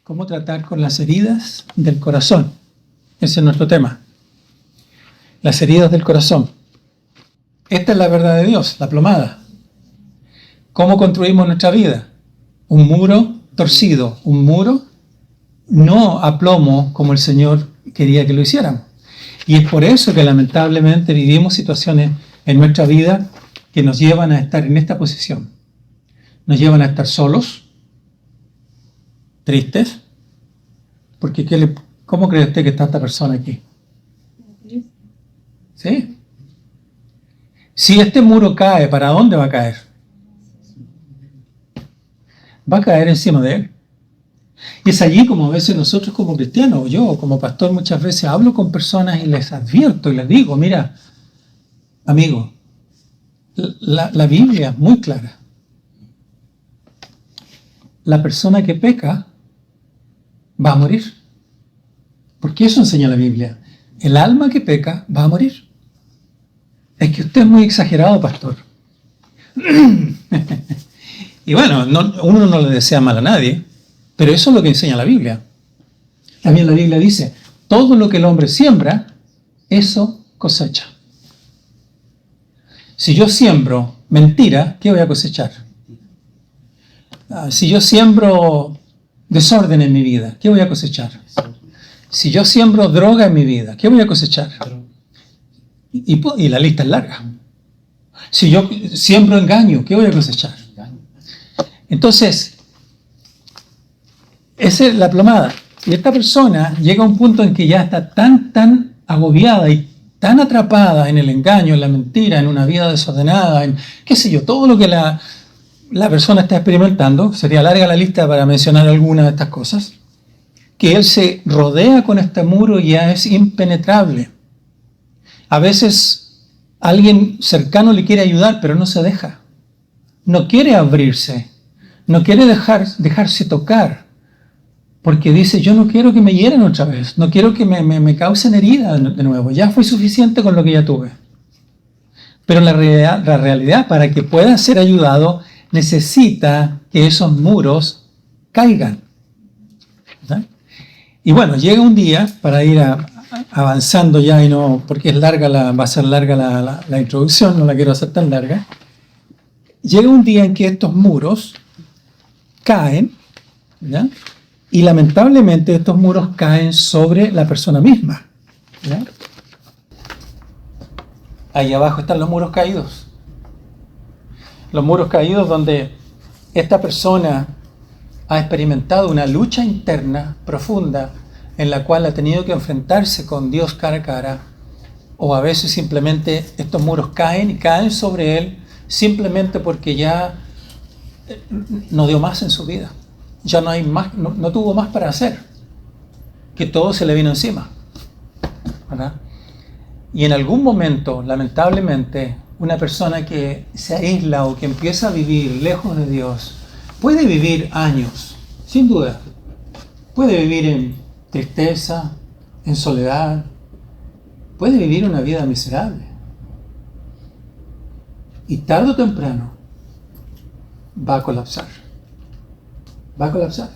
cómo tratar con las heridas del corazón. Ese es nuestro tema. Las heridas del corazón. Esta es la verdad de Dios, la plomada. ¿Cómo construimos nuestra vida? Un muro torcido, un muro no a plomo como el Señor quería que lo hiciéramos. Y es por eso que lamentablemente vivimos situaciones en nuestra vida que nos llevan a estar en esta posición. Nos llevan a estar solos, tristes, porque ¿cómo cree usted que está esta persona aquí? ¿Sí? Si este muro cae, ¿para dónde va a caer? Va a caer encima de él. Y es allí como a veces nosotros como cristianos, o yo como pastor muchas veces hablo con personas y les advierto y les digo, mira, amigo, la Biblia es muy clara. La persona que peca va a morir. Porque eso enseña la Biblia. El alma que peca va a morir. Es que usted es muy exagerado, pastor. Y bueno, uno no le desea mal a nadie, pero eso es lo que enseña la Biblia. También la Biblia dice, todo lo que el hombre siembra, eso cosecha. Si yo siembro mentira, ¿qué voy a cosechar? Si yo siembro desorden en mi vida, ¿qué voy a cosechar? Si yo siembro droga en mi vida, ¿qué voy a cosechar? Y la lista es larga. Si yo siembro engaño, ¿qué voy a cosechar? Entonces, esa es la plomada. Y esta persona llega a un punto en que ya está tan agobiada y tan atrapada en el engaño, en la mentira, en una vida desordenada, en qué sé yo, todo lo que la persona está experimentando. Sería larga la lista para mencionar algunas de estas cosas. Que él se rodea con este muro y ya es impenetrable. A veces alguien cercano le quiere ayudar, pero no se deja. No quiere abrirse. No quiere dejarse tocar. Porque dice, yo no quiero que me hieren otra vez. No quiero que me causen herida de nuevo. Ya fue suficiente con lo que ya tuve. Pero la realidad, para que pueda ser ayudado, necesita que esos muros caigan. ¿Verdad? Y bueno, llega un día, para ir avanzando ya, y no, porque es larga va a ser larga la introducción, no la quiero hacer tan larga. Llega un día en que estos muros caen, ¿ya? Y lamentablemente estos muros caen sobre la persona misma, ¿ya? Ahí abajo están los muros caídos. Los muros caídos donde esta persona ha experimentado una lucha interna profunda en la cual ha tenido que enfrentarse con Dios cara a cara, o a veces simplemente estos muros caen y caen sobre él simplemente porque ya no dio más en su vida, ya no hay más, no tuvo más para hacer, que todo se le vino encima, ¿verdad? Y en algún momento, lamentablemente, una persona que se aísla o que empieza a vivir lejos de Dios puede vivir años, sin duda. Puede vivir en tristeza, en soledad. Puede vivir una vida miserable. Y tarde o temprano va a colapsar. Va a colapsar.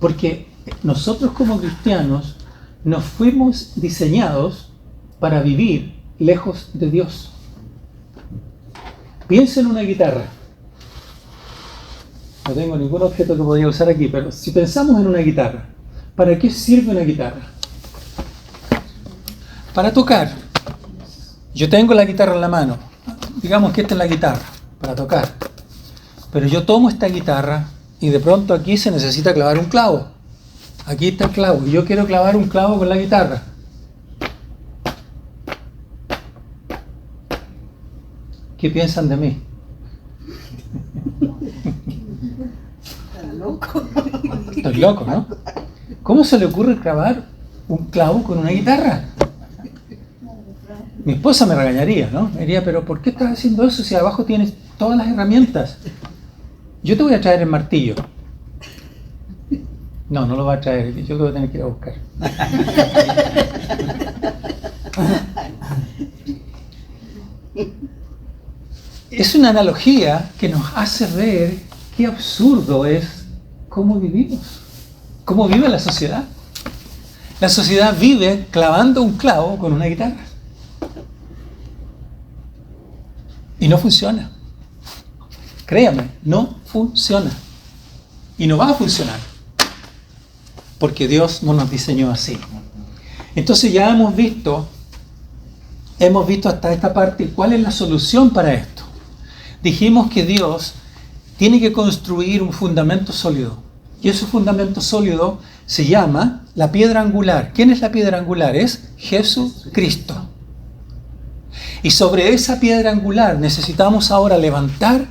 Porque nosotros como cristianos nos fuimos diseñados para vivir lejos de Dios. Piensa en una guitarra. No tengo ningún objeto que podría usar aquí, pero si pensamos en una guitarra, ¿para qué sirve una guitarra? Para tocar. Yo tengo la guitarra en la mano. Digamos que esta es la guitarra, para tocar. Pero yo tomo esta guitarra y de pronto aquí se necesita clavar un clavo. Aquí está el clavo y yo quiero clavar un clavo con la guitarra. ¿Qué piensan de mí? Estoy loco, ¿no? ¿Cómo se le ocurre clavar un clavo con una guitarra? Mi esposa me regañaría, ¿no? Me diría, pero ¿por qué estás haciendo eso si abajo tienes todas las herramientas? Yo te voy a traer el martillo. No lo va a traer, yo lo voy a tener que ir a buscar. Es una analogía que nos hace ver qué absurdo es cómo vivimos. ¿Cómo vive la sociedad? La sociedad vive clavando un clavo con una guitarra. Y no funciona. Créame, no funciona. Y no va a funcionar. Porque Dios no nos diseñó así. Entonces ya hemos visto hasta esta parte cuál es la solución para esto. Dijimos que Dios tiene que construir un fundamento sólido. Y ese fundamento sólido se llama la piedra angular. ¿Quién es la piedra angular? Es Jesucristo. Y sobre esa piedra angular necesitamos ahora levantar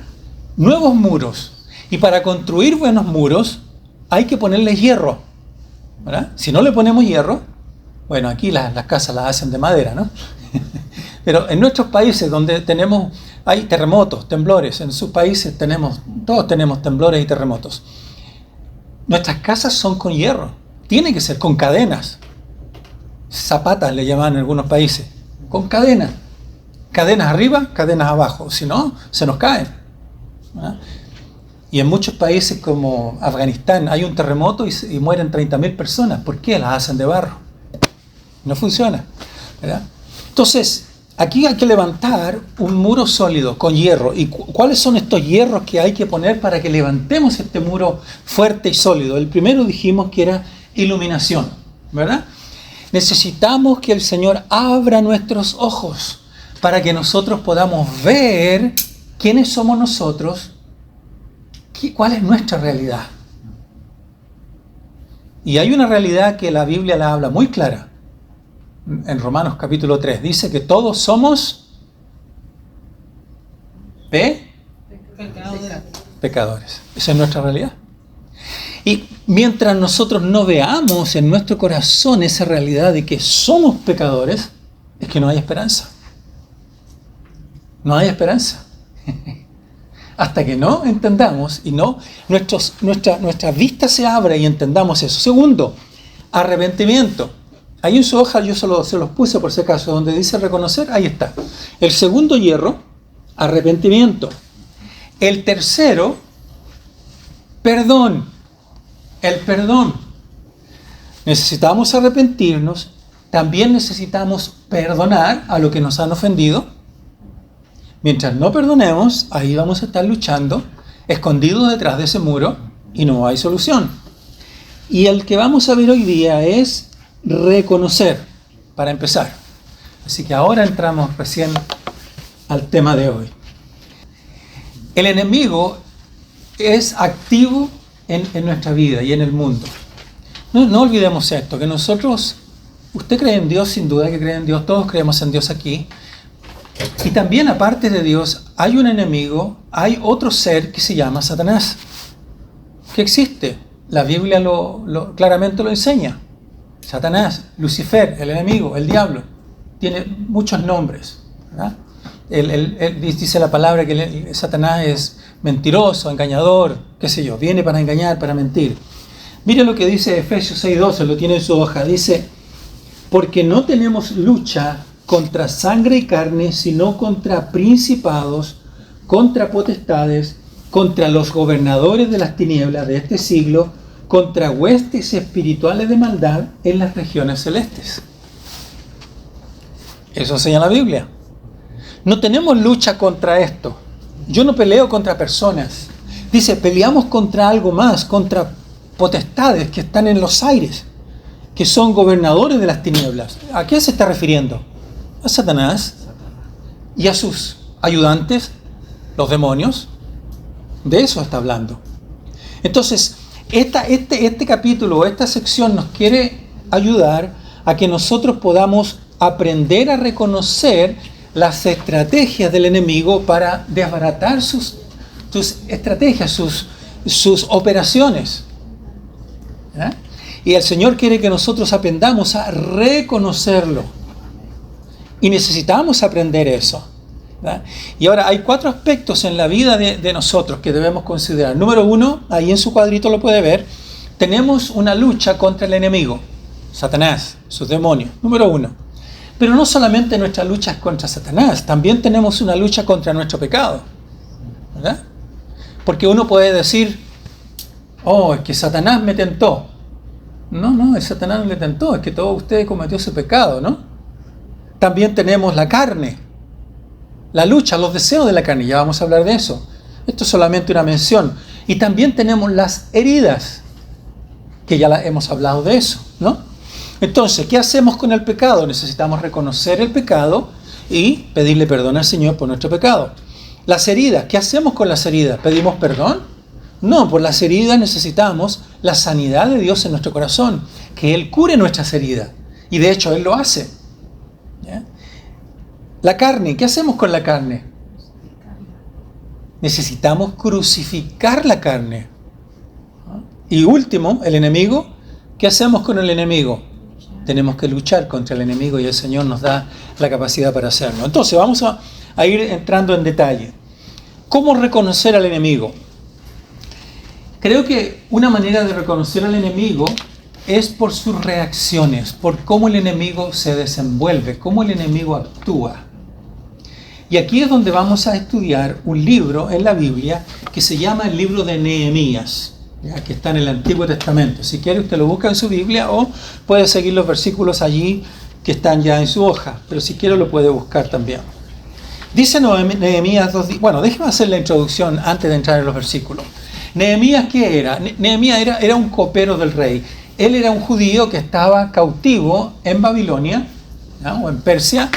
nuevos muros. Y para construir buenos muros hay que ponerle hierro, ¿verdad? Si no le ponemos hierro, bueno, aquí las casas las hacen de madera, ¿no? Pero en nuestros países donde hay terremotos, temblores, en sus países todos tenemos temblores y terremotos. Nuestras casas son con hierro, tiene que ser con cadenas. Zapatas le llaman en algunos países, con cadenas. Cadenas arriba, cadenas abajo, si no, se nos caen. ¿Verdad? Y en muchos países como Afganistán hay un terremoto y mueren 30.000 personas. ¿Por qué? Las hacen de barro. No funciona, ¿verdad? Entonces, aquí hay que levantar un muro sólido con hierro. ¿Y cuáles son estos hierros que hay que poner para que levantemos este muro fuerte y sólido? El primero dijimos que era iluminación, ¿verdad? Necesitamos que el Señor abra nuestros ojos para que nosotros podamos ver quiénes somos nosotros, cuál es nuestra realidad. Y hay una realidad que la Biblia la habla muy clara. En Romanos capítulo 3 dice que todos somos pecadores. Esa es nuestra realidad. Y mientras nosotros no veamos en nuestro corazón esa realidad de que somos pecadores, es que no hay esperanza. No hay esperanza. Hasta que no entendamos y nuestra vista se abra y entendamos eso. Segundo, arrepentimiento. Ahí en su hoja yo se los puse por si acaso, donde dice reconocer, ahí está. El segundo hierro, arrepentimiento. El tercero, perdón. El perdón. Necesitamos arrepentirnos, también necesitamos perdonar a lo que nos han ofendido. Mientras no perdonemos, ahí vamos a estar luchando, escondidos detrás de ese muro, y no hay solución. Y el que vamos a ver hoy día es reconocer, para empezar. Así que ahora entramos recién al tema de hoy. El enemigo es activo en nuestra vida y en el mundo. No olvidemos esto, que nosotros, usted cree en Dios, sin duda que cree en Dios, todos creemos en Dios aquí. Y también aparte de Dios hay un enemigo, hay otro ser que se llama Satanás, que existe. La Biblia claramente lo enseña. Satanás, Lucifer, el enemigo, el diablo, tiene muchos nombres, ¿verdad? Él dice la palabra que Satanás es mentiroso, engañador, qué sé yo, viene para engañar, para mentir. Mire lo que dice Efesios 6:12, lo tiene en su hoja, dice, porque no tenemos lucha contra sangre y carne, sino contra principados, contra potestades, contra los gobernadores de las tinieblas de este siglo, contra huestes espirituales de maldad en las regiones celestes. Eso enseña la Biblia. No tenemos lucha contra esto. Yo no peleo contra personas. Dice, peleamos contra algo más, contra potestades que están en los aires, que son gobernadores de las tinieblas. ¿A qué se está refiriendo? A Satanás y a sus ayudantes, los demonios. De eso está hablando. Entonces, este capítulo, esta sección nos quiere ayudar a que nosotros podamos aprender a reconocer las estrategias del enemigo para desbaratar sus estrategias, sus operaciones. ¿Eh? Y el Señor quiere que nosotros aprendamos a reconocerlo. Y necesitamos aprender eso. ¿Verdad? Y ahora hay 4 aspectos en la vida de nosotros que debemos considerar. Número 1, ahí en su cuadrito lo puede ver, tenemos una lucha contra el enemigo, Satanás, sus demonios. Número 1. Pero no solamente nuestra lucha es contra Satanás, también tenemos una lucha contra nuestro pecado. ¿Verdad? Porque uno puede decir, oh, es que Satanás me tentó. No, el Satanás no le tentó, es que todos ustedes cometió ese pecado, ¿no? También tenemos la carne, la lucha, los deseos de la carne, ya vamos a hablar de eso. Esto es solamente una mención. Y también tenemos las heridas, que ya hemos hablado de eso, ¿no? Entonces, ¿qué hacemos con el pecado? Necesitamos reconocer el pecado y pedirle perdón al Señor por nuestro pecado. Las heridas, ¿qué hacemos con las heridas? ¿Pedimos perdón? No, por las heridas necesitamos la sanidad de Dios en nuestro corazón, que Él cure nuestras heridas. Y de hecho Él lo hace. ¿Ya? La carne, ¿qué hacemos con la carne? Necesitamos crucificar la carne. Y último, el enemigo. ¿Qué hacemos con el enemigo? Tenemos que luchar contra el enemigo y el Señor nos da la capacidad para hacerlo. Entonces vamos a ir entrando en detalle. ¿Cómo reconocer al enemigo? Creo que una manera de reconocer al enemigo es por sus reacciones, por cómo el enemigo se desenvuelve, cómo el enemigo actúa. Y aquí es donde vamos a estudiar un libro en la Biblia que se llama el libro de Nehemías, ¿ya? Que está en el Antiguo Testamento. Si quiere usted lo busca en su Biblia o puede seguir los versículos allí que están ya en su hoja, pero si quiere lo puede buscar también. Dice Nehemías 2. Bueno, déjeme hacer la introducción antes de entrar en los versículos. Nehemías, ¿qué era? Nehemías era un copero del rey. Él era un judío que estaba cautivo en Babilonia, ¿no? O en Persia,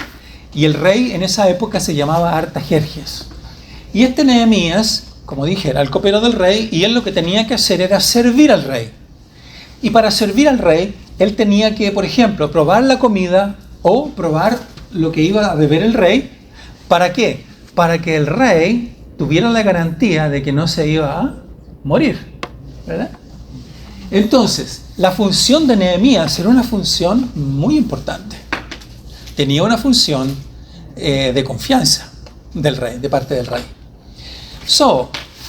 y el rey en esa época se llamaba Artajerjes. Y este Nehemías, como dije, era el copero del rey, y él lo que tenía que hacer era servir al rey. Y para servir al rey, él tenía que, por ejemplo, probar la comida o probar lo que iba a beber el rey. ¿Para qué? Para que el rey tuviera la garantía de que no se iba a morir, ¿verdad? Entonces, la función de Nehemías era una función muy importante. Tenía una función de confianza del rey, de parte del rey.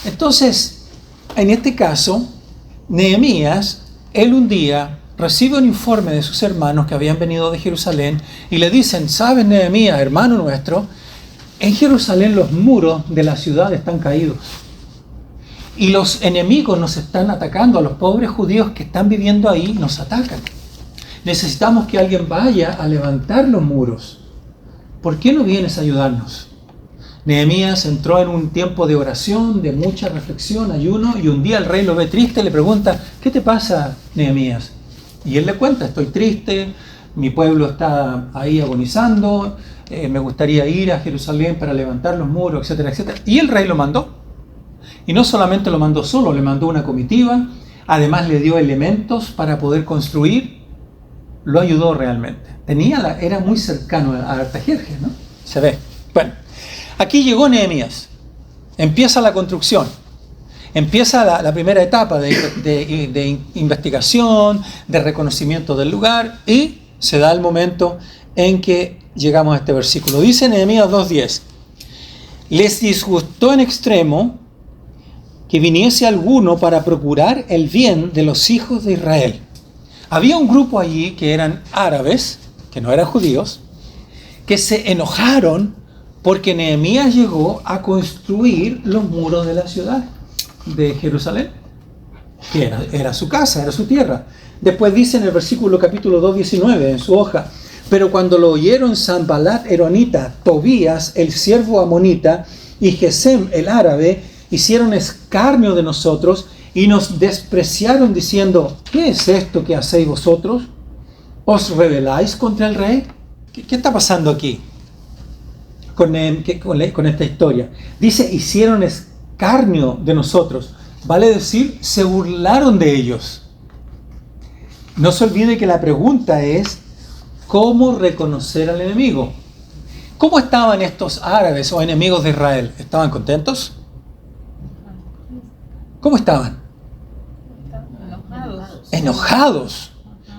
Entonces, en este caso, Nehemías, él un día recibe un informe de sus hermanos que habían venido de Jerusalén y le dicen: ¿sabes, Nehemías, hermano nuestro? En Jerusalén los muros de la ciudad están caídos. Y los enemigos nos están atacando, a los pobres judíos que están viviendo ahí nos atacan. Necesitamos que alguien vaya a levantar los muros. ¿Por qué no vienes a ayudarnos? Nehemías entró en un tiempo de oración, de mucha reflexión, ayuno, y un día el rey lo ve triste y le pregunta: ¿qué te pasa, Nehemías? Y él le cuenta: estoy triste, mi pueblo está ahí agonizando, me gustaría ir a Jerusalén para levantar los muros, etcétera, etcétera. Y el rey lo mandó. Y no solamente lo mandó solo, le mandó una comitiva, además le dio elementos para poder construir, lo ayudó realmente. Era muy cercano a Artajerjes, ¿no? Se ve. Bueno, aquí llegó Nehemías, empieza la construcción, empieza la primera etapa de investigación, de reconocimiento del lugar, y se da el momento en que llegamos a este versículo. Dice Nehemías 2:10: les disgustó en extremo que viniese alguno para procurar el bien de los hijos de Israel. Había un grupo allí que eran árabes, que no eran judíos, que se enojaron porque Nehemías llegó a construir los muros de la ciudad de Jerusalén, que era su casa, era su tierra. Después dice en el versículo capítulo 2:19 en su hoja: pero cuando lo oyeron Sanballat eronita, Tobías el siervo amonita y Gesem el árabe, hicieron escarnio de nosotros y nos despreciaron diciendo: ¿qué es esto que hacéis vosotros? ¿Os rebeláis contra el rey? ¿Qué está pasando aquí con esta historia? Dice: hicieron escarnio de nosotros. Vale decir, se burlaron de ellos. No se olvide que la pregunta es: ¿cómo reconocer al enemigo? ¿Cómo estaban estos árabes o enemigos de Israel? ¿Estaban contentos? ¿Cómo estaban? Enojados.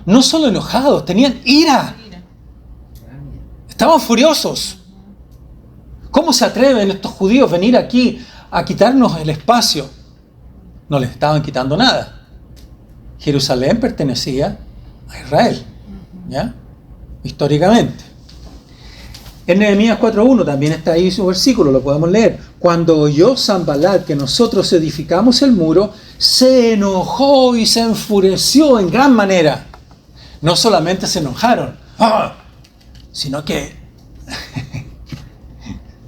No solo enojados, tenían ira. Estaban furiosos. ¿Cómo se atreven estos judíos a venir aquí a quitarnos el espacio? No les estaban quitando nada. Jerusalén pertenecía a Israel, ¿ya? Históricamente. En Nehemías 4:1 también está ahí su versículo, lo podemos leer. Cuando oyó Sanballat que nosotros edificamos el muro, se enojó y se enfureció en gran manera. No solamente se enojaron, sino que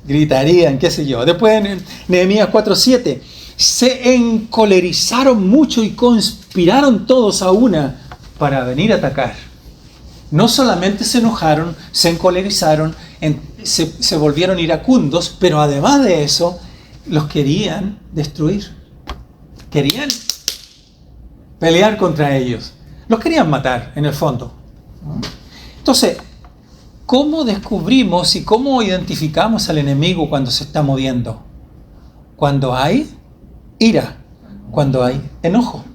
gritarían, qué sé yo. Después en Nehemías 4:7, se encolerizaron mucho y conspiraron todos a una para venir a atacar. No solamente se enojaron, se encolerizaron, se volvieron iracundos, pero además de eso, los querían destruir. Querían pelear contra ellos. Los querían matar, en el fondo. Entonces, ¿cómo descubrimos y cómo identificamos al enemigo cuando se está moviendo? Cuando hay ira, cuando hay enojo.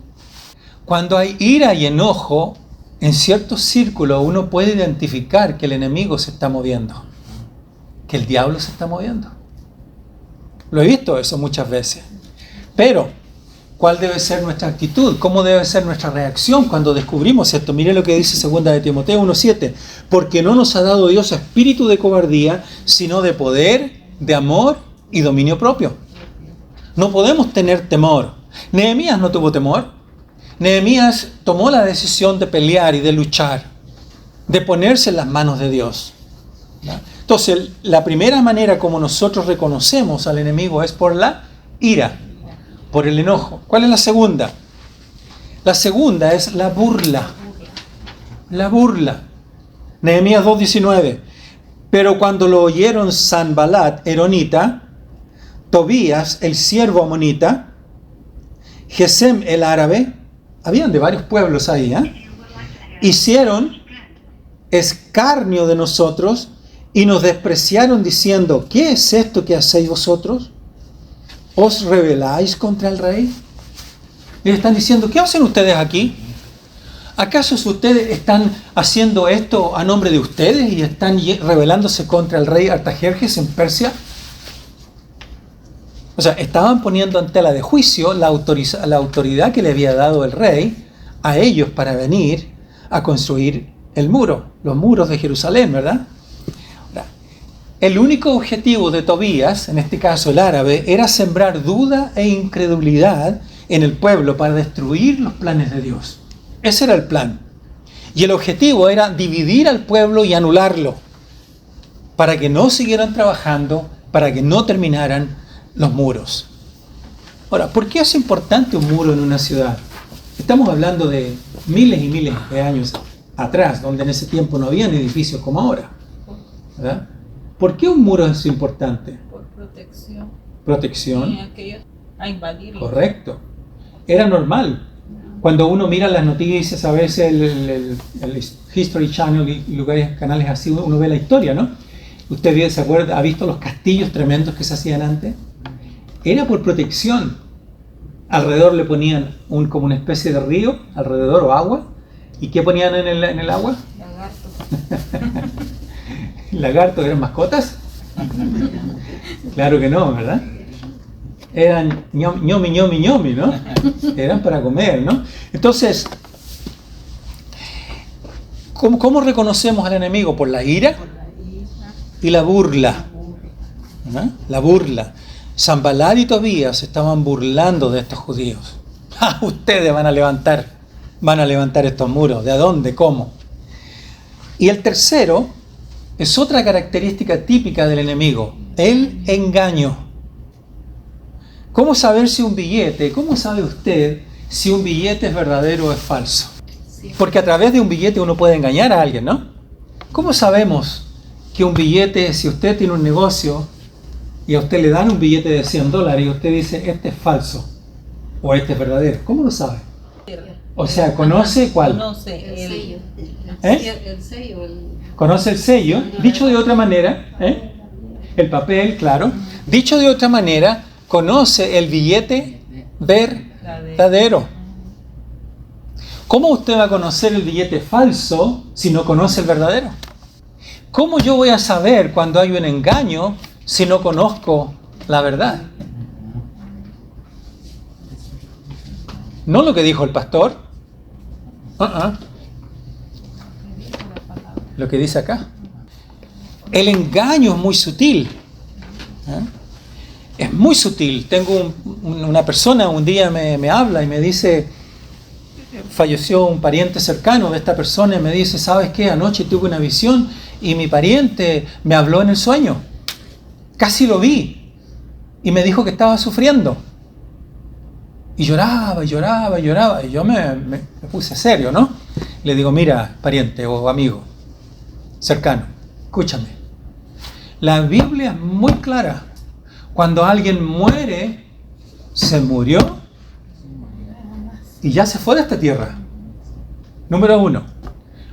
Cuando hay ira y enojo, en ciertos círculos uno puede identificar que el enemigo se está moviendo, que el diablo se está moviendo. Lo he visto eso muchas veces. Pero, ¿cuál debe ser nuestra actitud? ¿Cómo debe ser nuestra reacción cuando descubrimos esto? Mire lo que dice 2 de Timoteo 1:7. Porque no nos ha dado Dios espíritu de cobardía, sino de poder, de amor y dominio propio. No podemos tener temor. Nehemías no tuvo temor. Nehemías tomó la decisión de pelear y de luchar, de ponerse en las manos de Dios. Entonces, la primera manera como nosotros reconocemos al enemigo es por la ira, por el enojo. ¿Cuál es la segunda? La segunda es la burla. La burla. Nehemías 2:19. Pero cuando lo oyeron Sanbalat, Eronita, Tobías, el siervo amonita, Gesem, el árabe, habían de varios pueblos ahí, hicieron escarnio de nosotros y nos despreciaron diciendo, ¿qué es esto que hacéis vosotros? ¿Os rebeláis contra el rey? Y le están diciendo, ¿qué hacen ustedes aquí? ¿Acaso ustedes están haciendo esto a nombre de ustedes y están rebelándose contra el rey Artajerjes en Persia? O sea, estaban poniendo en tela de juicio la autoridad que le había dado el rey a ellos para venir a construir el muro, los muros de Jerusalén, ¿verdad? Ahora, el único objetivo de Tobías, en este caso el árabe, era sembrar duda e incredulidad en el pueblo para destruir los planes de Dios. Ese era el plan. Y el objetivo era dividir al pueblo y anularlo, para que no siguieran trabajando, para que no terminaran los muros. Ahora, ¿por qué es importante un muro en una ciudad? Estamos hablando de miles y miles de años atrás, donde en ese tiempo no habían edificios como ahora, ¿verdad? ¿Por qué un muro es importante? Por protección. Protección. Y aquellos a invadirlo. Correcto. Era normal. Cuando uno mira las noticias, a veces el History Channel y lugares, canales así, uno ve la historia, ¿no? Usted se acuerda, ha visto los castillos tremendos que se hacían antes. Era por protección. Alrededor le ponían como una especie de río, alrededor, o agua. ¿Y qué ponían en el agua? Lagartos. ¿Lagartos eran mascotas? Claro que no, ¿verdad? Eran ñomi, ñomi, ñomi, ¿no? Eran para comer, ¿no? Entonces, ¿cómo reconocemos al enemigo? Por la ira y la burla. ¿No? La burla. Sanbalat y Tobías estaban burlando de estos judíos. Ustedes van a levantar estos muros. ¿De dónde? ¿Cómo? Y el tercero es otra característica típica del enemigo, el engaño. ¿Cómo saber si un billete, cómo sabe usted si un billete es verdadero o es falso? Porque a través de un billete uno puede engañar a alguien, ¿no? ¿Cómo sabemos que un billete, si usted tiene un negocio y a usted le dan un billete de $100 y usted dice, este es falso o este es verdadero? ¿Cómo lo sabe? O sea, ¿conoce cuál? Conoce El sello. El sello. Conoce el sello. Dicho de otra manera, el papel, claro. Dicho de otra manera, conoce el billete verdadero. ¿Cómo usted va a conocer el billete falso si no conoce el verdadero? ¿Cómo yo voy a saber cuando hay un engaño si no conozco la verdad? No lo que dijo el pastor. Lo que dice acá. El engaño es muy sutil. es muy sutil. Tengo una persona un día me habla y me dice, falleció un pariente cercano de esta persona y me dice, ¿sabes qué? Anoche tuve una visión y mi pariente me habló en el sueño. Casi lo vi y me dijo que estaba sufriendo. Y lloraba, y lloraba, y lloraba. Y yo me puse serio, ¿no? Le digo, mira, pariente o amigo cercano, escúchame. La Biblia es muy clara. Cuando alguien muere, se murió y ya se fue de esta tierra. Número 1.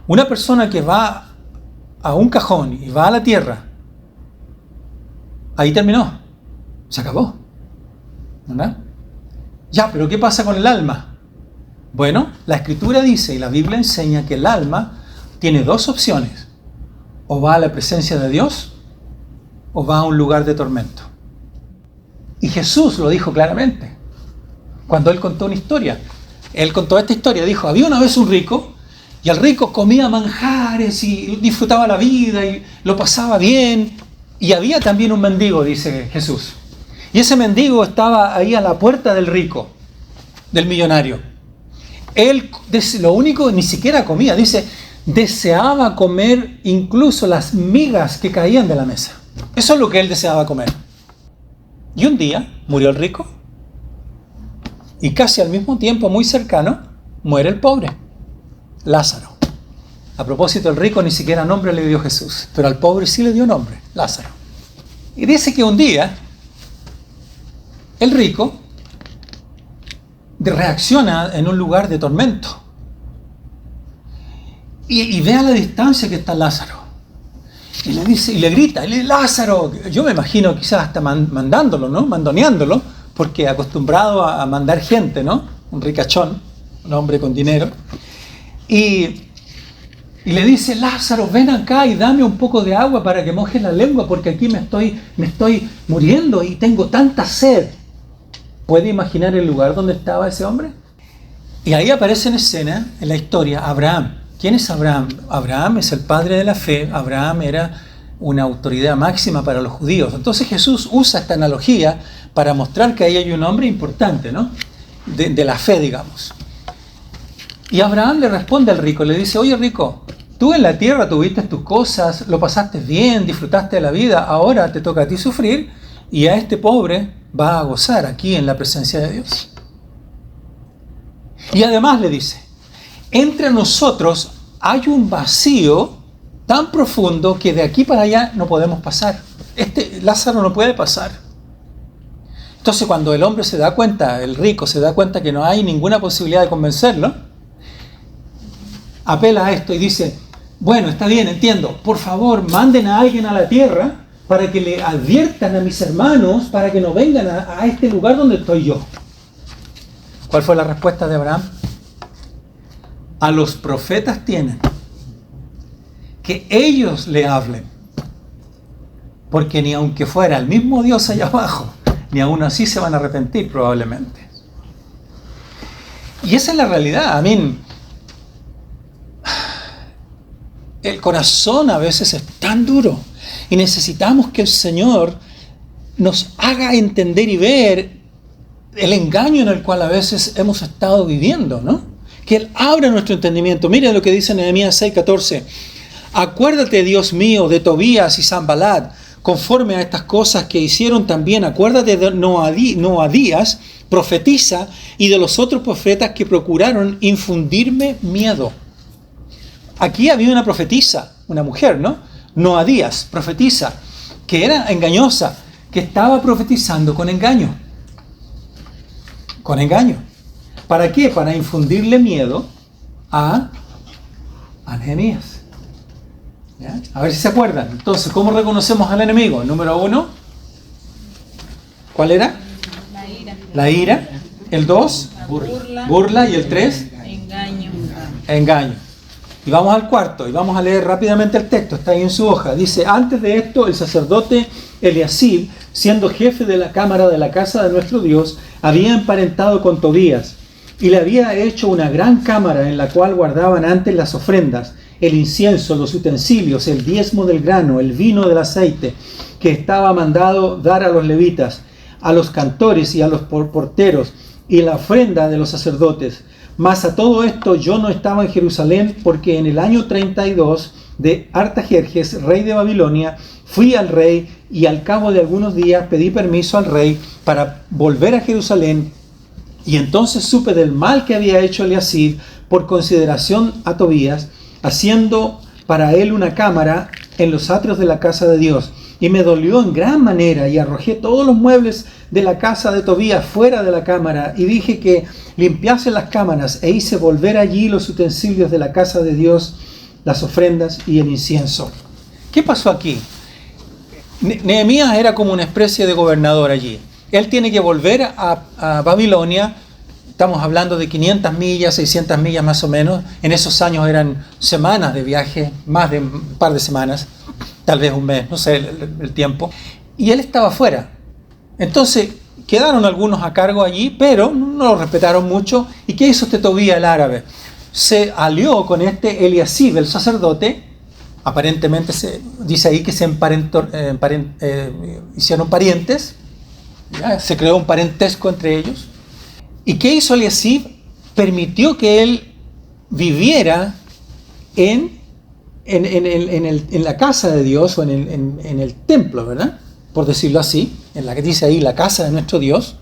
Una persona que va a un cajón y va a la tierra, ahí terminó. Se acabó. ¿Verdad? Ya, pero ¿qué pasa con el alma? Bueno, la Escritura dice y la Biblia enseña que el alma tiene dos opciones. O va a la presencia de Dios o va a un lugar de tormento. Y Jesús lo dijo claramente cuando Él contó una historia. Él contó esta historia, dijo, había una vez un rico y el rico comía manjares y disfrutaba la vida y lo pasaba bien. Y había también un mendigo, dice Jesús. Y ese mendigo estaba ahí a la puerta del rico, del millonario. Él, lo único, ni siquiera comía, dice, deseaba comer incluso las migas que caían de la mesa. Eso es lo que él deseaba comer. Y un día murió el rico y casi al mismo tiempo, muy cercano, muere el pobre, Lázaro. A propósito, el rico ni siquiera nombre le dio Jesús, pero al pobre sí le dio nombre, Lázaro. Y dice que un día el rico reacciona en un lugar de tormento y ve a la distancia que está Lázaro y le dice, y le grita, Lázaro, yo me imagino quizás hasta mandándolo, ¿no? Mandoneándolo, porque acostumbrado a mandar gente, ¿no? Un ricachón, un hombre con dinero, y le dice, Lázaro, ven acá y dame un poco de agua para que mojes la lengua, porque aquí me estoy muriendo y tengo tanta sed. ¿Puede imaginar el lugar donde estaba ese hombre? Y ahí aparece en escena, en la historia, Abraham. ¿Quién es Abraham? Abraham es el padre de la fe. Abraham era una autoridad máxima para los judíos. Entonces Jesús usa esta analogía para mostrar que ahí hay un hombre importante, ¿no? De la fe, digamos. Y Abraham le responde al rico, le dice, oye rico, tú en la tierra tuviste tus cosas, lo pasaste bien, disfrutaste de la vida, ahora te toca a ti sufrir y a este pobre va a gozar aquí en la presencia de Dios. Y además le dice, entre nosotros hay un vacío tan profundo que de aquí para allá no podemos pasar. Lázaro no puede pasar. Entonces cuando el hombre se da cuenta, el rico se da cuenta que no hay ninguna posibilidad de convencerlo, apela a esto y dice, bueno, está bien, entiendo, por favor manden a alguien a la tierra para que le adviertan a mis hermanos para que no vengan a este lugar donde estoy yo. ¿Cuál fue la respuesta de Abraham? A los profetas tienen que ellos le hablen, porque ni aunque fuera el mismo Dios allá abajo, ni aún así se van a arrepentir probablemente. Y esa es la realidad. El corazón a veces es tan duro y necesitamos que el Señor nos haga entender y ver el engaño en el cual a veces hemos estado viviendo, ¿no? Que Él abra nuestro entendimiento. Miren lo que dice Nehemías 6:14. Acuérdate, Dios mío, de Tobías y Sanbalat, conforme a estas cosas que hicieron también. Acuérdate de Noadías, profetiza, y de los otros profetas que procuraron infundirme miedo. Aquí había una profetisa, una mujer, ¿no? Noadías, profetisa, que era engañosa, que estaba profetizando con engaño. Con engaño. ¿Para qué? Para infundirle miedo a Nehemías. ¿Ya? A ver si se acuerdan. Entonces, ¿cómo reconocemos al enemigo? Número 1, ¿cuál era? La ira. La ira. El 2, burla. Y el 3, engaño. Y vamos al cuarto, y vamos a leer rápidamente el texto, está ahí en su hoja. Dice, antes de esto, el sacerdote Eliasib, siendo jefe de la cámara de la casa de nuestro Dios, había emparentado con Tobías, y le había hecho una gran cámara en la cual guardaban antes las ofrendas, el incienso, los utensilios, el diezmo del grano, el vino del aceite, que estaba mandado dar a los levitas. a los cantores y a los porteros y la ofrenda de los sacerdotes. Mas a todo esto yo no estaba en Jerusalén, porque en el año 32 de Artajerjes, rey de Babilonia, fui al rey y al cabo de algunos días pedí permiso al rey para volver a Jerusalén. Y entonces supe del mal que había hecho Eliasib por consideración a Tobías, haciendo para él una cámara en los atrios de la casa de Dios. Y me dolió en gran manera, y arrojé todos los muebles de la casa de Tobías fuera de la cámara, y dije que limpiase las cámaras, e hice volver allí los utensilios de la casa de Dios, las ofrendas y el incienso. ¿Qué pasó aquí? Nehemías era como una especie de gobernador allí. Él tiene que volver a Babilonia. Estamos hablando de 500 millas, 600 millas más o menos. En esos años eran semanas de viaje, más de un par de semanas, tal vez un mes, no sé el tiempo. Y él estaba fuera. Entonces quedaron algunos a cargo allí, pero no lo respetaron mucho. ¿Y qué hizo este Tobías el árabe? Se alió con este Eliasib, el sacerdote. Aparentemente se dice ahí que se hicieron parientes. ¿Ya? Se creó un parentesco entre ellos. ¿Y qué hizo Eliasib? Permitió que él viviera en la casa de Dios o en el templo, ¿verdad? Por decirlo así, en la que dice ahí la casa de nuestro Dios.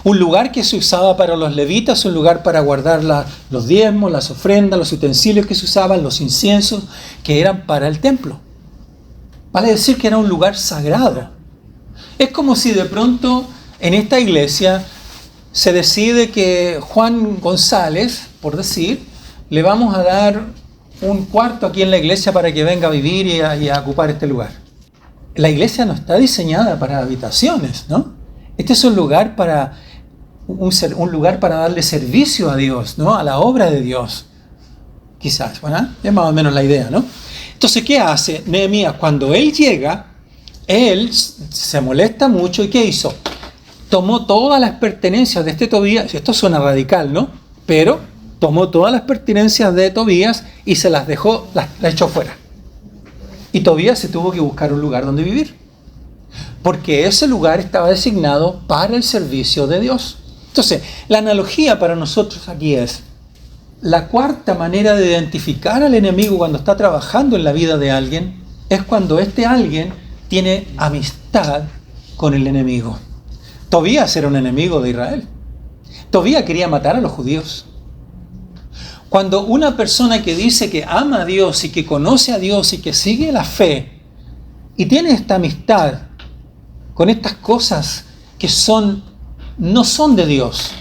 Un lugar que se usaba para los levitas, un lugar para guardar los diezmos, las ofrendas, los utensilios que se usaban, los inciensos, que eran para el templo. Vale decir que era un lugar sagrado. Es como si de pronto en esta iglesia se decide que Juan González, por decir, le vamos a dar un cuarto aquí en la iglesia para que venga a vivir y a ocupar este lugar. La iglesia no está diseñada para habitaciones, ¿no? Este es un lugar para darle servicio a Dios, ¿no? A la obra de Dios. Quizás, ¿verdad? Es más o menos la idea, ¿no? Entonces, ¿qué hace Nehemías? Cuando él llega, él se molesta mucho. ¿Y qué hizo? Tomó todas las pertenencias de este Tobías. Esto suena radical, ¿no? Pero tomó todas las pertenencias de Tobías y se las dejó, las echó fuera. Y Tobías se tuvo que buscar un lugar donde vivir, porque ese lugar estaba designado para el servicio de Dios. Entonces, la analogía para nosotros aquí es la cuarta manera de identificar al enemigo cuando está trabajando en la vida de alguien, es cuando este alguien tiene amistad con el enemigo. Tobías era un enemigo de Israel. Tobías quería matar a los judíos. Cuando una persona que dice que ama a Dios y que conoce a Dios y que sigue la fe y tiene esta amistad con estas cosas que no son de Dios,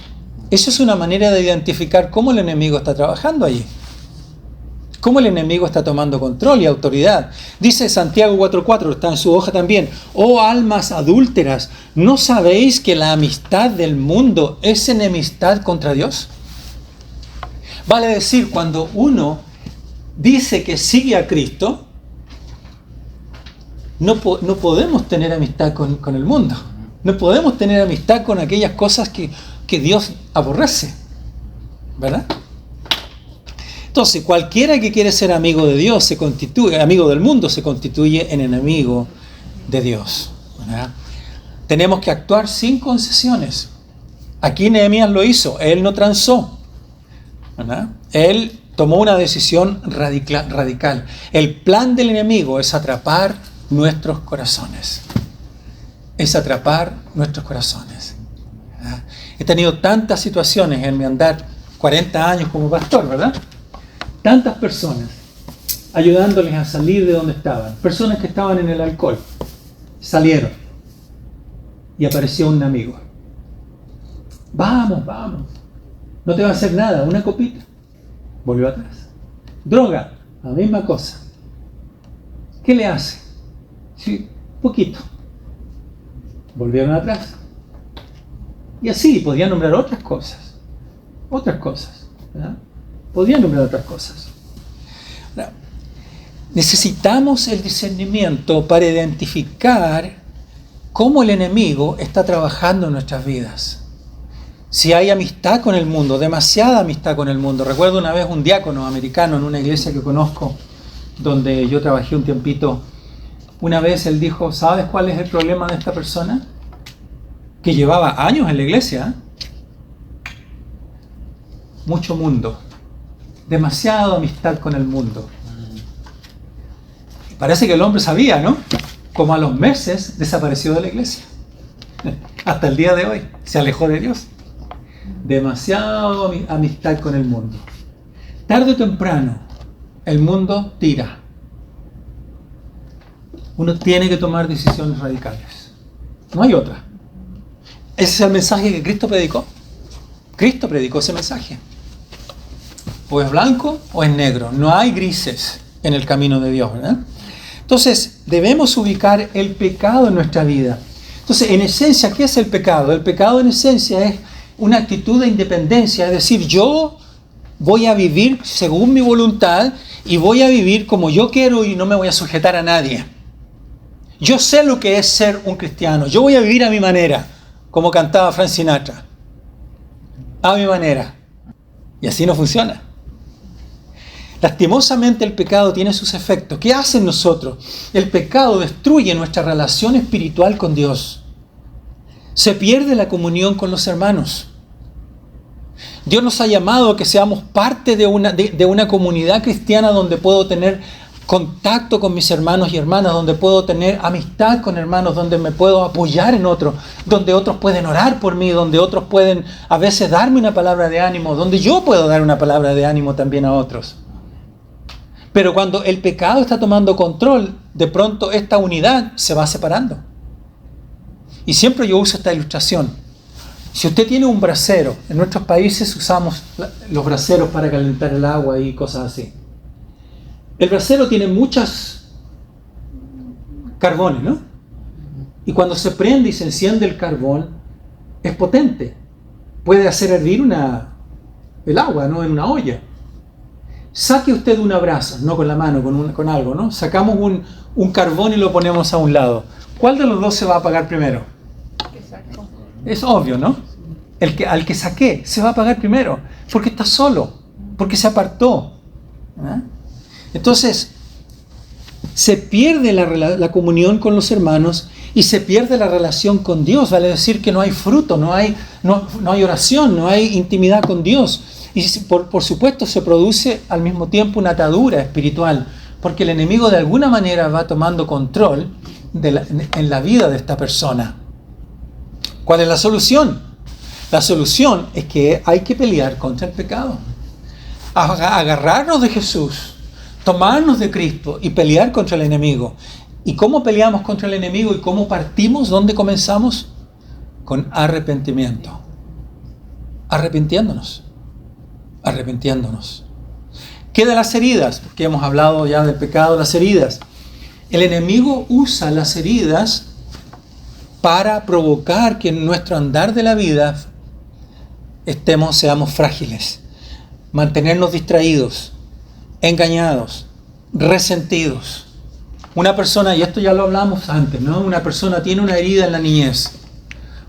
eso es una manera de identificar cómo el enemigo está trabajando allí, cómo el enemigo está tomando control y autoridad. Dice Santiago 4:4, está en su hoja también: oh almas adúlteras, ¿no sabéis que la amistad del mundo es enemistad contra Dios? Vale decir, cuando uno dice que sigue a Cristo, no podemos tener amistad con el mundo. No podemos tener amistad con aquellas cosas que Dios aborrece, ¿verdad? Entonces, cualquiera que quiere ser amigo de Dios amigo del mundo, se constituye en enemigo de Dios, ¿verdad? Tenemos que actuar sin concesiones. Aquí Nehemías lo hizo, él no transó, ¿verdad? Él tomó una decisión radical. El plan del enemigo es atrapar nuestros corazones. Es atrapar nuestros corazones, ¿verdad? He tenido tantas situaciones en mi andar, 40 años como pastor, ¿verdad? Tantas personas ayudándoles a salir de donde estaban. Personas que estaban en el alcohol, salieron y apareció un amigo. Vamos, no te va a hacer nada, una copita. Volvió atrás. Droga, la misma cosa. ¿Qué le hace? Sí, poquito. Volvieron atrás. Y así podía nombrar otras cosas, ¿verdad? Podía nombrar otras cosas. Ahora, necesitamos el discernimiento para identificar cómo el enemigo está trabajando en nuestras vidas. Si hay amistad con el mundo, demasiada amistad con el mundo. Recuerdo una vez un diácono americano en una iglesia que conozco, donde yo trabajé un tiempito. Una vez él dijo: ¿sabes cuál es el problema de esta persona? que llevaba años en la iglesia, mucho mundo, demasiada amistad con el mundo. Parece que el hombre sabía, ¿no? Como a los meses desapareció de la iglesia. Hasta el día de hoy se alejó de Dios. Demasiada amistad con el mundo. Tarde o temprano, el mundo tira. Uno tiene que tomar decisiones radicales. No hay otra. Ese es el mensaje que Cristo predicó. Cristo predicó ese mensaje. O es blanco o es negro. No hay grises en el camino de Dios, ¿verdad? Entonces, debemos ubicar el pecado en nuestra vida. Entonces, en esencia, ¿qué es el pecado? El pecado en esencia es una actitud de independencia. Es decir, yo voy a vivir según mi voluntad y voy a vivir como yo quiero y no me voy a sujetar a nadie. Yo sé lo que es ser un cristiano. Yo voy a vivir a mi manera, como cantaba Frank Sinatra. A mi manera. Y así no funciona. Lastimosamente el pecado tiene sus efectos. ¿Qué hace en nosotros? El pecado destruye nuestra relación espiritual con Dios. Se pierde la comunión con los hermanos. Dios nos ha llamado a que seamos parte de una comunidad cristiana donde puedo tener contacto con mis hermanos y hermanas, donde puedo tener amistad con hermanos, donde me puedo apoyar en otros, donde otros pueden orar por mí, donde otros pueden a veces darme una palabra de ánimo, donde yo puedo dar una palabra de ánimo también a otros. Pero cuando el pecado está tomando control, de pronto esta unidad se va separando. Y siempre yo uso esta ilustración. Si usted tiene un brasero, en nuestros países usamos los braseros para calentar el agua y cosas así. El brasero tiene muchos carbones, ¿no? Y cuando se prende y se enciende el carbón, es potente. Puede hacer hervir el agua, ¿no? En una olla. Saque usted una brasa, no con la mano, con algo, ¿no? Sacamos un carbón y lo ponemos a un lado. ¿Cuál de los dos se va a apagar primero? Es obvio, ¿no? Al que saqué se va a apagar primero, porque está solo, porque se apartó. ¿Eh? Entonces, se pierde la comunión con los hermanos y se pierde la relación con Dios. Vale decir que no hay fruto, no hay oración, no hay intimidad con Dios. Y por supuesto se produce al mismo tiempo una atadura espiritual, porque el enemigo de alguna manera va tomando control en la vida de esta persona. ¿Cuál es la solución? La solución es que hay que pelear contra el pecado. Agarrarnos de Jesús, tomarnos de Cristo y pelear contra el enemigo. ¿Y cómo peleamos contra el enemigo y cómo partimos? ¿Dónde comenzamos? Con arrepentimiento. Arrepintiéndonos. ¿Qué de las heridas? Porque hemos hablado ya del pecado, las heridas. El enemigo usa las heridas para provocar que en nuestro andar de la vida seamos frágiles, mantenernos distraídos, engañados, resentidos. Una persona, y esto ya lo hablamos antes, ¿no? Una persona tiene una herida en la niñez.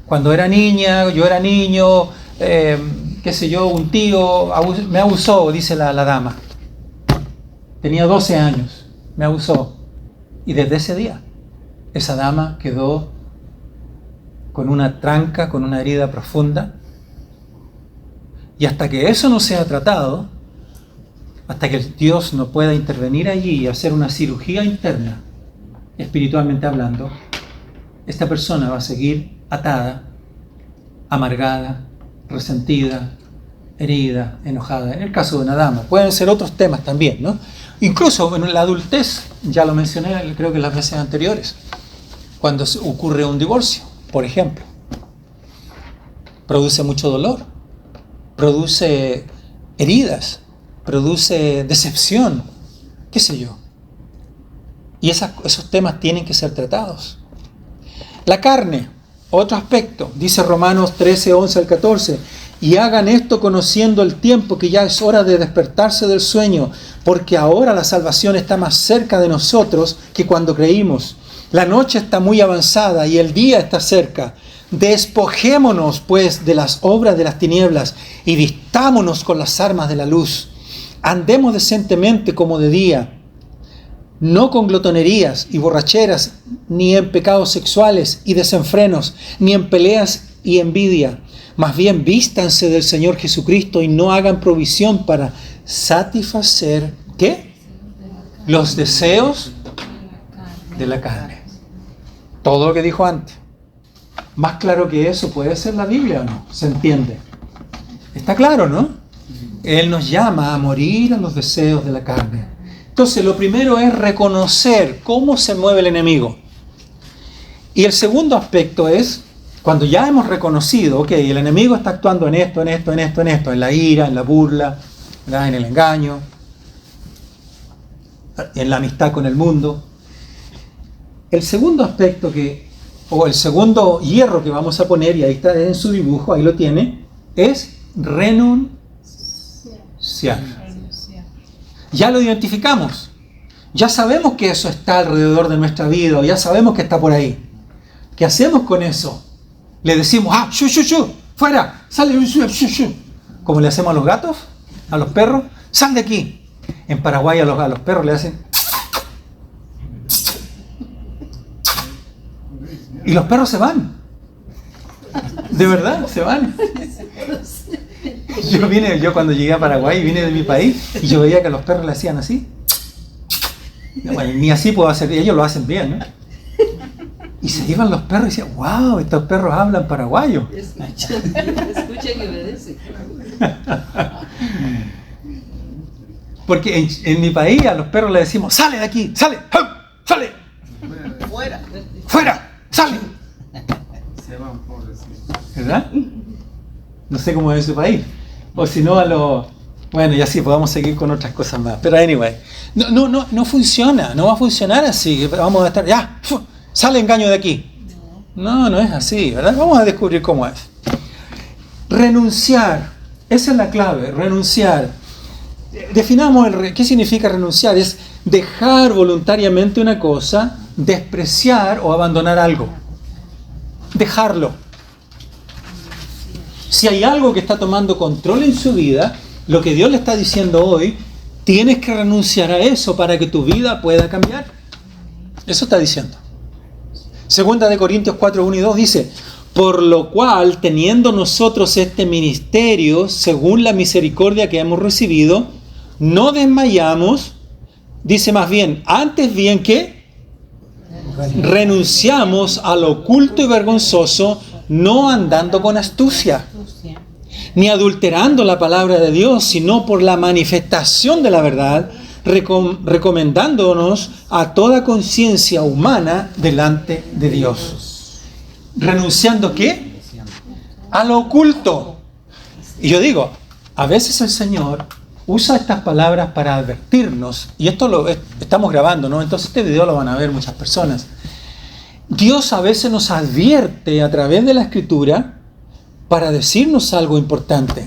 Cuando era niña, yo era niño, qué sé yo, un tío me abusó, dice la dama. Tenía 12 años, me abusó. Y desde ese día, esa dama quedó con una tranca, con una herida profunda. Y hasta que eso no sea tratado, hasta que Dios no pueda intervenir allí y hacer una cirugía interna, espiritualmente hablando, esta persona va a seguir atada, amargada, resentida, herida, enojada. En el caso de una dama, pueden ser otros temas también, ¿no? Incluso en la adultez, ya lo mencioné creo que en las veces anteriores, cuando ocurre un divorcio, por ejemplo, produce mucho dolor, produce heridas, produce decepción, qué sé yo. Y esos temas tienen que ser tratados. La carne, otro aspecto, dice Romanos 13, 11 al 14, y hagan esto conociendo el tiempo, que ya es hora de despertarse del sueño, porque ahora la salvación está más cerca de nosotros que cuando creímos. La noche está muy avanzada y el día está cerca. Despojémonos pues de las obras de las tinieblas y vistámonos con las armas de la luz. Andemos decentemente como de día, no con glotonerías y borracheras, ni en pecados sexuales y desenfrenos, ni en peleas y envidia. Más bien vístanse del Señor Jesucristo y no hagan provisión para satisfacer, ¿qué? Los deseos de la carne. Todo lo que dijo antes. Más claro que eso, ¿puede ser la Biblia o no? ¿Se entiende? Está claro, ¿no? Él nos llama a morir a los deseos de la carne. Entonces, lo primero es reconocer cómo se mueve el enemigo. Y el segundo aspecto es, cuando ya hemos reconocido, ok, el enemigo está actuando en esto, en la ira, en la burla, ¿verdad? En el engaño, en la amistad con el mundo. El segundo aspecto o el segundo hierro que vamos a poner, y ahí está en su dibujo, ahí lo tiene, es renunciar. Ya lo identificamos. Ya sabemos que eso está alrededor de nuestra vida, o ya sabemos que está por ahí. ¿Qué hacemos con eso? Le decimos, fuera, sale, como le hacemos a los gatos, a los perros, sal de aquí. En Paraguay a los perros le hacen, y los perros se van. De verdad, se van. Yo cuando llegué a Paraguay, vine de mi país, y yo veía que los perros le hacían así. Bueno, ni así puedo hacer, ellos lo hacen bien, ¿no? Y se iban los perros y decían, wow, estos perros hablan paraguayo. Escucha y obedece. Porque en mi país a los perros le decimos, sale de aquí, sale, sale, Fuera. fuera, sale. Se van, pobrecitos. ¿Verdad? No sé cómo es en su país. O si no bueno, ya sí, podemos seguir con otras cosas más. Pero anyway, no funciona, no va a funcionar así. Vamos a estar, ya, sale engaño de aquí. No es así, ¿verdad? Vamos a descubrir cómo es. Renunciar, esa es la clave, renunciar. Definamos qué significa renunciar. Es dejar voluntariamente una cosa, despreciar o abandonar algo. Dejarlo. Si hay algo que está tomando control en su vida, lo que Dios le está diciendo hoy, tienes que renunciar a eso para que tu vida pueda cambiar. Eso está diciendo. Segunda de Corintios 4, 1 y 2 dice, por lo cual, teniendo nosotros este ministerio, según la misericordia que hemos recibido, no desmayamos, dice más bien, antes bien que renunciamos a lo oculto y vergonzoso, no andando con astucia, ni adulterando la palabra de Dios, sino por la manifestación de la verdad, recomendándonos a toda conciencia humana delante de Dios. ¿Renunciando qué? A lo oculto. Y yo digo, a veces el Señor usa estas palabras para advertirnos, y esto lo estamos grabando, ¿no? Entonces este video lo van a ver muchas personas. Dios a veces nos advierte a través de la Escritura para decirnos algo importante.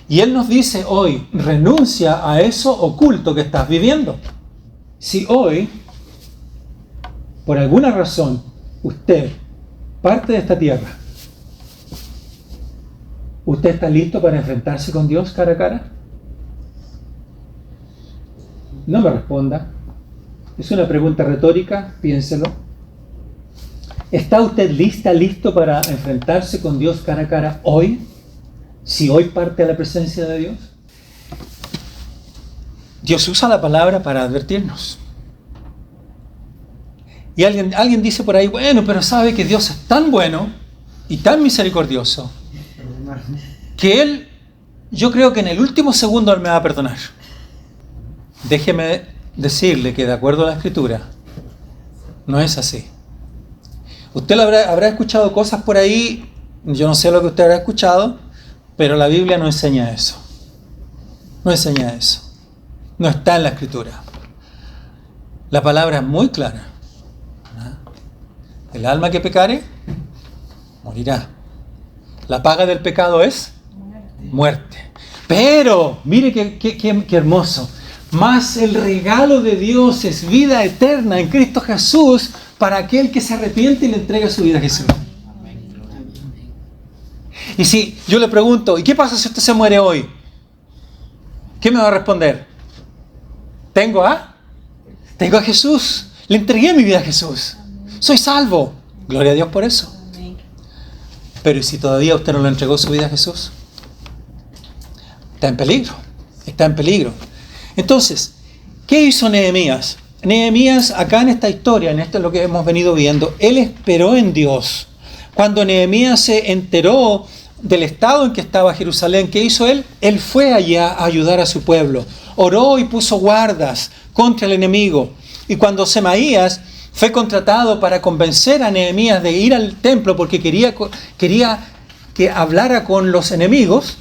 Y Él nos dice hoy, renuncia a eso oculto que estás viviendo. Si hoy, por alguna razón, usted parte de esta tierra, ¿usted está listo para enfrentarse con Dios cara a cara? No me responda. Es una pregunta retórica, piénselo. ¿Está usted listo para enfrentarse con Dios cara a cara hoy? Si hoy parte a la presencia de Dios. Dios usa la palabra para advertirnos. Y alguien dice por ahí, bueno, pero sabe que Dios es tan bueno y tan misericordioso que yo creo que en el último segundo Él me va a perdonar. Déjeme decirle que de acuerdo a la Escritura, no es así. Usted habrá escuchado cosas por ahí, yo no sé lo que usted habrá escuchado, pero la Biblia no enseña eso. No enseña eso. No está en la Escritura. La palabra es muy clara. El alma que pecare, morirá. La paga del pecado es muerte. Pero, mire qué hermoso. Mas el regalo de Dios es vida eterna en Cristo Jesús para aquel que se arrepiente y le entrega su vida a Jesús. Y si yo le pregunto, ¿y qué pasa si usted se muere hoy? ¿Qué me va a responder? Tengo Tengo a Jesús. Le entregué mi vida a Jesús. Soy salvo. Gloria a Dios por eso. Pero ¿y si todavía usted no le entregó su vida a Jesús? Está en peligro. Está en peligro. Entonces, ¿qué hizo Nehemías? Nehemías, acá en esta historia, en esto es lo que hemos venido viendo, él esperó en Dios. Cuando Nehemías se enteró del estado en que estaba Jerusalén, ¿qué hizo él? Él fue allá a ayudar a su pueblo. Oró y puso guardas contra el enemigo. Y cuando Semaías fue contratado para convencer a Nehemías de ir al templo porque quería que hablara con los enemigos,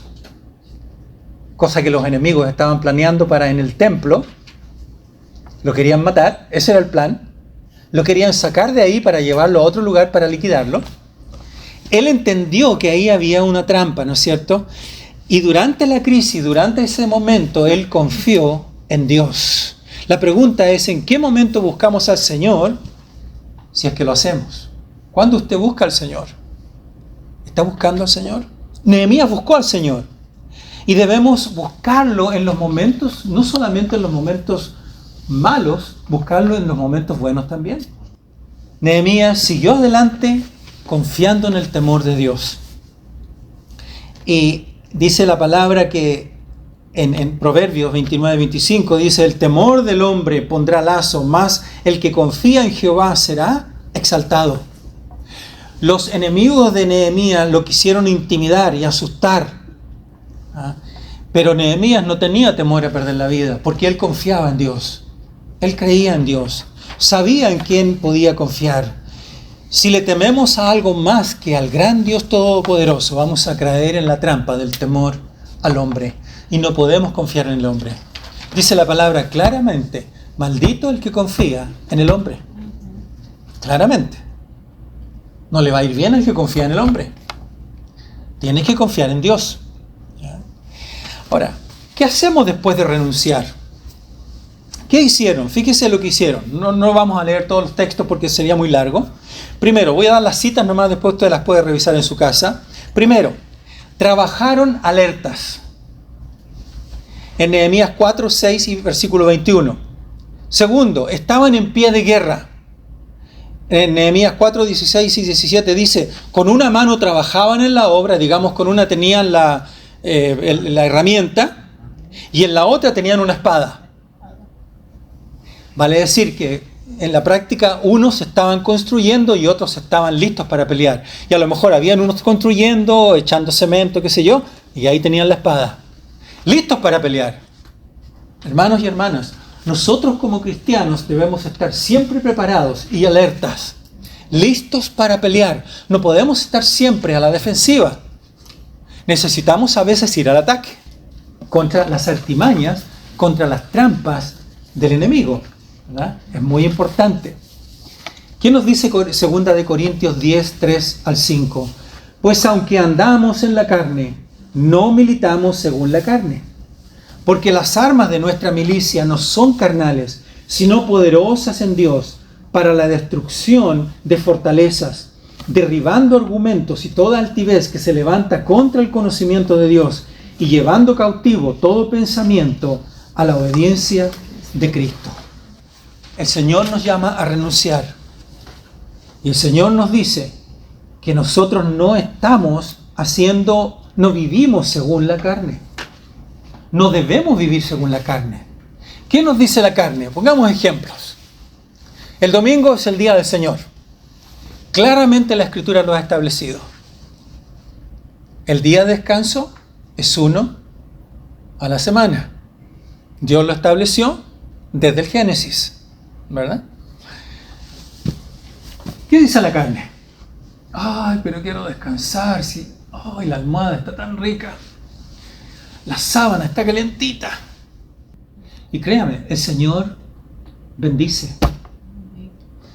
cosa que los enemigos estaban planeando para en el templo, lo querían matar, ese era el plan, lo querían sacar de ahí para llevarlo a otro lugar para liquidarlo. Él entendió que ahí había una trampa, ¿no es cierto? Y durante la crisis, durante ese momento, él confió en Dios. La pregunta es, ¿en qué momento buscamos al Señor? Si es que lo hacemos. ¿Cuándo usted busca al Señor? ¿Está buscando al Señor? Nehemías buscó al Señor. Y debemos buscarlo en los momentos, no solamente en los momentos malos, buscarlo en los momentos buenos también. Nehemías siguió adelante confiando en el temor de Dios. Y dice la palabra que en Proverbios 29-25 dice: el temor del hombre pondrá lazo, mas el que confía en Jehová será exaltado. Los enemigos de Nehemías lo quisieron intimidar y asustar. Pero Nehemías no tenía temor a perder la vida, porque él confiaba en Dios. Él creía en Dios. Sabía en quién podía confiar. Si le tememos a algo más que al gran Dios Todopoderoso, vamos a caer en la trampa del temor al hombre. Y no podemos confiar en el hombre. Dice la palabra claramente: maldito el que confía en el hombre. Claramente. No le va a ir bien al que confía en el hombre. Tienes que confiar en Dios. Ahora, ¿qué hacemos después de renunciar? ¿Qué hicieron? Fíjese lo que hicieron. No vamos a leer todos los textos porque sería muy largo. Primero, voy a dar las citas nomás, después usted las puede revisar en su casa. Primero, trabajaron alertas. En Nehemías 4, 6 y versículo 21. Segundo, estaban en pie de guerra. En Nehemías 4, 16 y 17 dice: con una mano trabajaban en la obra, digamos, con una tenían la herramienta y en la otra tenían una espada. Vale decir que en la práctica unos estaban construyendo y otros estaban listos para pelear. Y a lo mejor habían unos construyendo, echando cemento, qué sé yo, y ahí tenían la espada. Listos para pelear. Hermanos y hermanas, nosotros como cristianos debemos estar siempre preparados y alertas, listos para pelear. No podemos estar siempre a la defensiva. Necesitamos a veces ir al ataque contra las artimañas, contra las trampas del enemigo, ¿verdad? Es muy importante. ¿Qué nos dice 2 de Corintios 10, 3 al 5? Pues aunque andamos en la carne, no militamos según la carne. Porque las armas de nuestra milicia no son carnales, sino poderosas en Dios para la destrucción de fortalezas, derribando argumentos y toda altivez que se levanta contra el conocimiento de Dios y llevando cautivo todo pensamiento a la obediencia de Cristo. El Señor nos llama a renunciar. Y el Señor nos dice que nosotros no vivimos según la carne. No debemos vivir según la carne. ¿Qué nos dice la carne? Pongamos ejemplos. El domingo es el día del Señor. Claramente la Escritura lo ha establecido. El día de descanso es uno a la semana. Dios lo estableció desde el Génesis, ¿verdad? ¿Qué dice la carne? Ay, pero quiero descansar. Ay, la almohada está tan rica. La sábana está calentita. Y créame, el Señor bendice.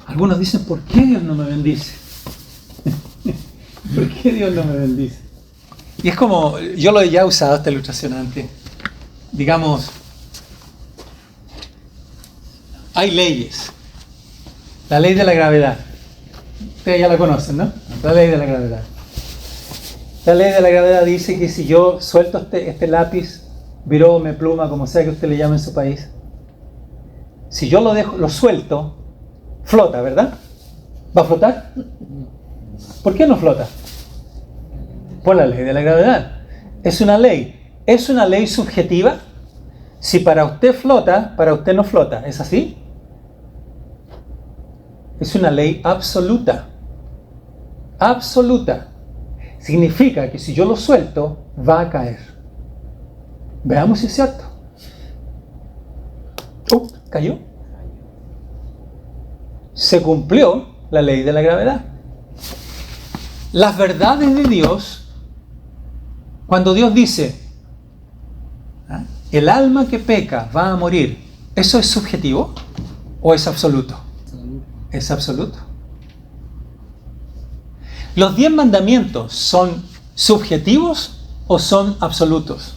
Algunos dicen: ¿por qué Dios no me bendice? ¿Por qué Dios no me bendice? Y es como, yo lo he ya usado esta ilustración antes. Digamos, hay leyes. La ley de la gravedad. Ustedes ya la conocen, ¿no? La ley de la gravedad. La ley de la gravedad dice que si yo suelto este lápiz, virome, pluma, como sea que usted le llame en su país, Si yo lo suelto, flota, ¿verdad? ¿Va a flotar? ¿Por qué no flota? Por la ley de la gravedad. Es una ley subjetiva. Si para usted flota, para usted no flota. ¿Es así? Es una ley absoluta. Absoluta. Significa que si yo lo suelto, va a caer. Veamos si es cierto. Cayó. Se cumplió la ley de la gravedad. Las verdades de Dios, cuando Dios dice, el alma que peca va a morir, ¿eso es subjetivo o es absoluto? Es absoluto. ¿Los 10 mandamientos son subjetivos o son absolutos?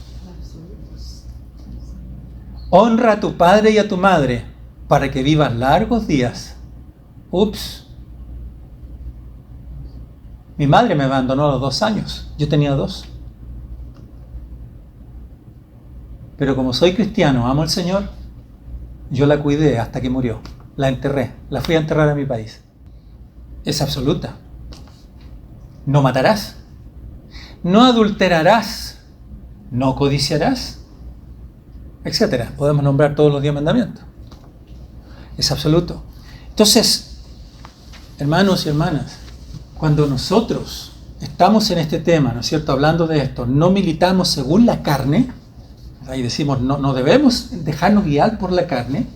Honra a tu padre y a tu madre para que vivas largos días. Ups. Mi madre me abandonó a los 2 años. Yo tenía 2. Pero como soy cristiano, amo al Señor, yo la cuidé hasta que murió. La enterré. La fui a enterrar a mi país. Es absoluta. No matarás. No adulterarás. No codiciarás. Etcétera. Podemos nombrar todos los 10 mandamientos. Es absoluto. Entonces, hermanos y hermanas, cuando nosotros estamos en este tema, ¿no es cierto?, hablando de esto, no militamos según la carne, ahí decimos, no debemos dejarnos guiar por la carne,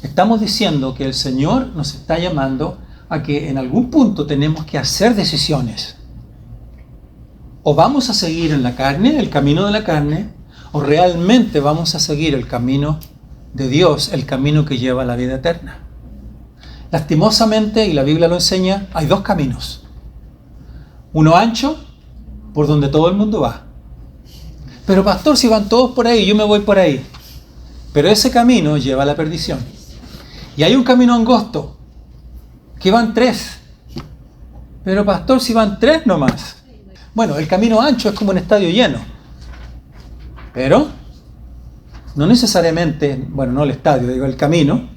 estamos diciendo que el Señor nos está llamando a que en algún punto tenemos que hacer decisiones. O vamos a seguir en la carne, el camino de la carne, o realmente vamos a seguir el camino de Dios, el camino que lleva a la vida eterna. Lastimosamente, y la Biblia lo enseña, hay 2 caminos. Uno ancho, por donde todo el mundo va. Pero pastor, si van todos por ahí, yo me voy por ahí. Pero ese camino lleva a la perdición. Y hay un camino angosto, que van 3. Pero pastor, si van 3 nomás. Bueno, el camino ancho es como un estadio lleno. Pero no necesariamente, bueno, no el estadio, digo el camino.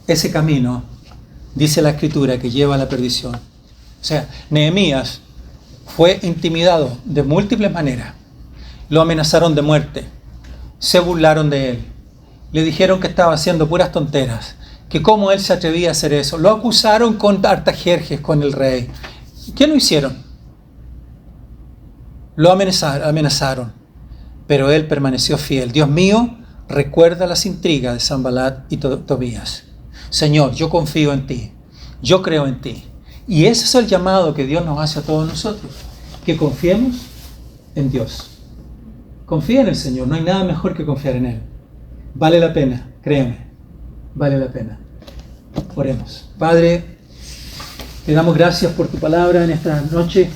Ese camino, dice la Escritura, que lleva a la perdición. O sea, Nehemías fue intimidado de múltiples maneras. Lo amenazaron de muerte. Se burlaron de él. Le dijeron que estaba haciendo puras tonteras. Que cómo él se atrevía a hacer eso. Lo acusaron con Artajerjes, con el rey. ¿Qué no hicieron? Lo amenazaron. Pero él permaneció fiel. Dios mío, recuerda las intrigas de Sanbalat y Tobías. Señor, yo confío en ti. Yo creo en ti. Y ese es el llamado que Dios nos hace a todos nosotros. Que confiemos en Dios. Confía en el Señor. No hay nada mejor que confiar en Él. Vale la pena. Créeme. Vale la pena. Oremos. Padre, te damos gracias por tu palabra en esta noche.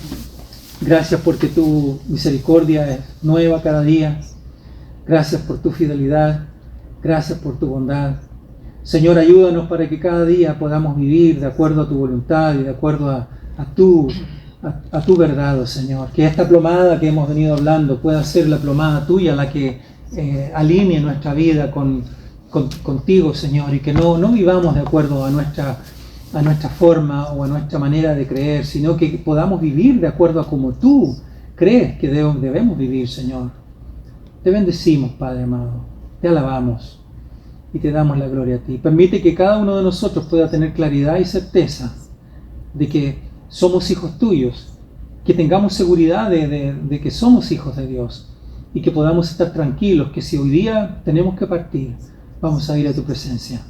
Gracias porque tu misericordia es nueva cada día. Gracias por tu fidelidad. Gracias por tu bondad. Señor, ayúdanos para que cada día podamos vivir de acuerdo a tu voluntad y de acuerdo a tu verdad, oh Señor. Que esta plomada que hemos venido hablando pueda ser la plomada tuya, la que alinee nuestra vida contigo, Señor, y que no vivamos de acuerdo a nuestra forma o a nuestra manera de creer, sino que podamos vivir de acuerdo a como tú crees que debemos vivir, Señor. Te bendecimos, Padre amado. Te alabamos. Y te damos la gloria a ti. Permite que cada uno de nosotros pueda tener claridad y certeza de que somos hijos tuyos, que tengamos seguridad de que somos hijos de Dios y que podamos estar tranquilos que si hoy día tenemos que partir, vamos a ir a tu presencia.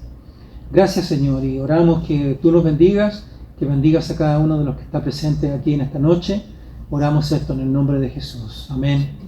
Gracias, Señor, y oramos que tú nos bendigas, que bendigas a cada uno de los que está presente aquí en esta noche. Oramos esto en el nombre de Jesús. Amén.